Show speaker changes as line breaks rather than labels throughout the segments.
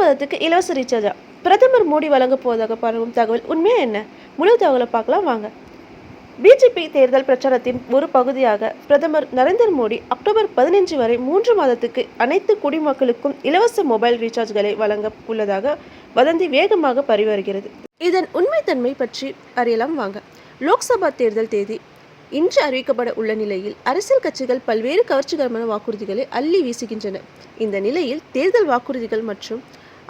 மாதத்துக்கு இலவச ரீசார்ஜா? பிரதமர் மோடி வழங்க போவதாக பரவும் தகவல் உண்மையா என்ன? முழு தகவலை பார்க்கலாம் வாங்க. பிஜேபி தேர்தல் பிரச்சாரத்தின் ஒரு பகுதியாக பிரதமர் நரேந்திர மோடி அக்டோபர் 15 வரை 3 மாதத்துக்கு அனைத்து குடிமக்களுக்கும் இலவச மொபைல் ரீசார்ஜ்களை வழங்க உள்ளதாக வதந்தி வேகமாக பரவி வருகிறது. இதன் உண்மைத்தன்மை பற்றி அறியலாம் வாங்க. லோக்சபா தேர்தல் தேதி இன்று அறிவிக்கப்பட உள்ள நிலையில் அரசியல் கட்சிகள் பல்வேறு கவர்ச்சிகரமான வாக்குறுதிகளை அள்ளி வீசுகின்றன. இந்த நிலையில் தேர்தல் வாக்குறுதிகள் மற்றும்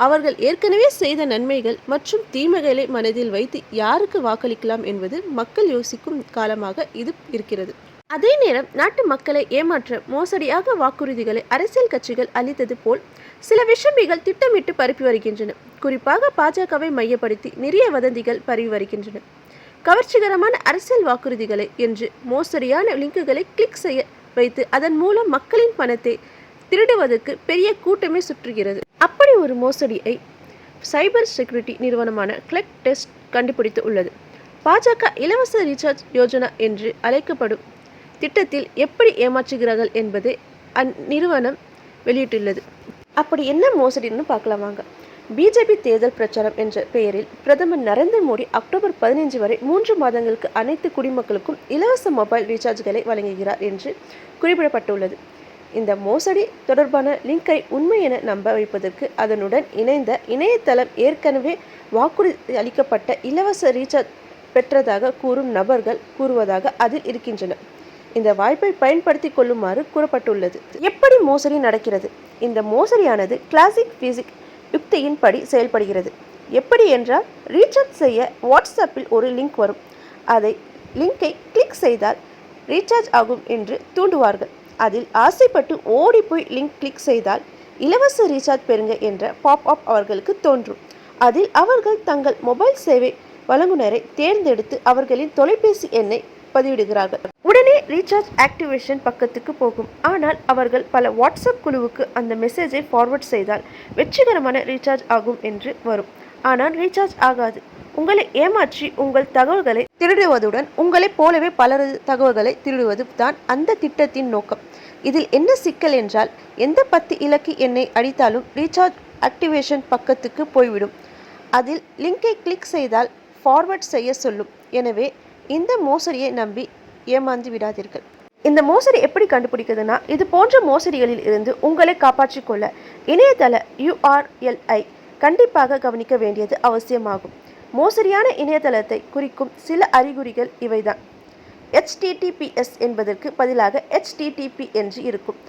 அவர்கள் ஏற்கனவே செய்த நன்மைகள் மற்றும் தீமைகளை மனதில் வைத்து யாருக்கு வாக்களிக்கலாம் என்பது மக்கள் யோசிக்கும் காலமாக இது இருக்கிறது. அதே நேரம் நாட்டு மக்களை ஏமாற்ற மோசடியாக வாக்குறுதிகளை அரசியல் கட்சிகள் அளித்தது போல் சில விஷமிகள் திட்டமிட்டு பரப்பி வருகின்றன. குறிப்பாக பாஜகவை மையப்படுத்தி நிறைய வதந்திகள் பரவி வருகின்றன. கவர்ச்சிகரமான அரசியல் வாக்குறுதிகளை என்று மோசடியான லிங்குகளை கிளிக் செய்ய வைத்து அதன் மூலம் மக்களின் பணத்தை திருடுவதற்கு பெரிய கூட்டமே சுற்றுகிறது. அப்படி ஒரு மோசடியை சைபர் செக்யூரிட்டி நிறுவனமான கிளெக் டெஸ்ட் கண்டுபிடித்து உள்ளது. பாஜக இலவச ரீசார்ஜ் யோஜனா என்று அழைக்கப்படும் திட்டத்தில் எப்படி ஏமாற்றுகிறார்கள் என்பதை அந்நிறுவனம் வெளியிட்டுள்ளது. அப்படி என்ன மோசடின்னு பார்க்கலாம் வாங்க. பிஜேபி தேர்தல் பிரச்சாரம் என்ற பெயரில் பிரதமர் நரேந்திர மோடி அக்டோபர் 15 வரை 3 மாதங்களுக்கு அனைத்து குடிமக்களுக்கும் இலவச மொபைல் ரீசார்ஜ்களை வழங்குகிறார் என்று குறிப்பிடப்பட்டுள்ளது. இந்த மோசடி தொடர்பான லிங்கை உண்மை என நம்ப வைப்பதற்கு அதனுடன் இணைந்த இணையதளம் ஏற்கனவே வாக்குறுதி அளிக்கப்பட்ட இலவச ரீசார்ஜ் பெற்றதாக கூறும் நபர்கள் கூறுவதாக அதில் இருக்கின்றன. இந்த வாய்ப்பை பயன்படுத்தி கொள்ளுமாறு கூறப்பட்டுள்ளது. எப்படி மோசடி நடக்கிறது? இந்த மோசடியானது கிளாசிக் பிசிக் யுக்தியின் படி செயல்படுகிறது. எப்படி என்றால், ரீசார்ஜ் செய்ய வாட்ஸ்அப்பில் ஒரு லிங்க் வரும். அதை லிங்கை கிளிக் செய்தால் ரீசார்ஜ் ஆகும் என்று தூண்டுவார்கள். அதில் ஆசைப்பட்டு ஓடி போய் லிங்க் கிளிக் செய்தால் இலவச ரீசார்ஜ் பெறுங்க என்ற பாப்அப் அவர்களுக்கு தோன்றும். அதில் அவர்கள் தங்கள் மொபைல் சேவை வழங்குனரை தேர்ந்தெடுத்து அவர்களின் தொலைபேசி எண்ணை பதிவிடுகிறார்கள். உடனே ரீசார்ஜ் ஆக்டிவேஷன் பக்கத்துக்கு போகும். ஆனால் அவர்கள் பல வாட்ஸ்அப் குழுவுக்கு அந்த மெசேஜை ஃபார்வர்ட் செய்தால் வெற்றிகரமான ரீசார்ஜ் ஆகும் என்று வரும். ஆனால் ரீசார்ஜ் ஆகாது. உங்களை ஏமாற்றி உங்கள் தகவல்களை திருடுவதுடன் உங்களைப் போலவே பலரது தகவல்களை திருடுவது தான் அந்த திட்டத்தின் நோக்கம். இதில் என்ன சிக்கல் என்றால், எந்த 10 இலக்கு எண்ணை அடித்தாலும் ரீசார்ஜ் ஆக்டிவேஷன் பக்கத்துக்கு போய்விடும். அதில் லிங்கை கிளிக் செய்தால் ஃபார்வர்ட் செய்ய சொல்லும். எனவே இந்த மோசடியை நம்பி ஏமாந்து விடாதீர்கள். இந்த மோசடி எப்படி கண்டுபிடிக்குதுன்னா, இது போன்ற மோசடிகளில் இருந்து உங்களை காப்பாற்றிக் கொள்ள இணையதள URL-ஐ கண்டிப்பாக கவனிக்க வேண்டியது அவசியமாகும். மோசடியான இணையதளத்தை குறிக்கும் சில அறிகுறிகள் இவைதான். HTTPS என்பதற்கு பதிலாக HTTP என்று இருக்கும்.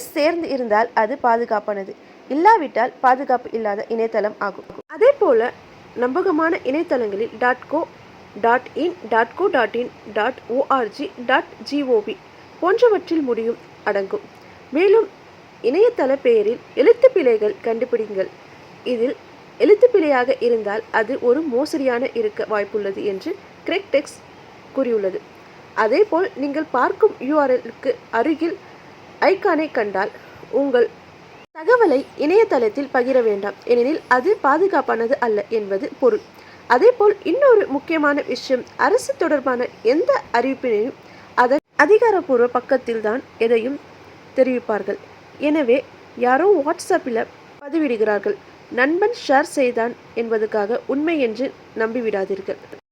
சேர்ந்து இருந்தால் அது பாதுகாப்பானது, இல்லாவிட்டால் பாதுகாப்பு இல்லாத இணையதளம் ஆகும். அதே போல நம்பகமான இணையதளங்களில் .co, .in, .co.in, .org, .gov போன்றவற்றில் முடியும் அடங்கும். மேலும் இணையதள பெயரில் எழுத்துப்பிழைகள் கண்டுபிடிங்கள். இதில் எழுத்துப்பிழையாக இருந்தால் அது ஒரு மோசடியான இருக்க வாய்ப்புள்ளது என்று கிளெக் டெஸ்ட் கூறியுள்ளது. அதேபோல் நீங்கள் பார்க்கும் URL-க்கு அருகில் ஐகானை கண்டால் உங்கள் தகவலை இணையதளத்தில் பகிர வேண்டாம், ஏனெனில் அது பாதுகாப்பானது அல்ல என்பது பொருள். அதேபோல் இன்னொரு முக்கியமான விஷயம், அரசு தொடர்பான எந்த அறிவிப்பினையும் அதன் அதிகாரப்பூர்வ பக்கத்தில் தான் எதையும் தெரிவிப்பார்கள். எனவே யாரோ வாட்ஸ்அப்பில் பதிவிடுகிறார்கள், நண்பன் ஷேர் செய்தான் என்பதற்காக உண்மை என்று நம்பிவிடாதீர்கள்.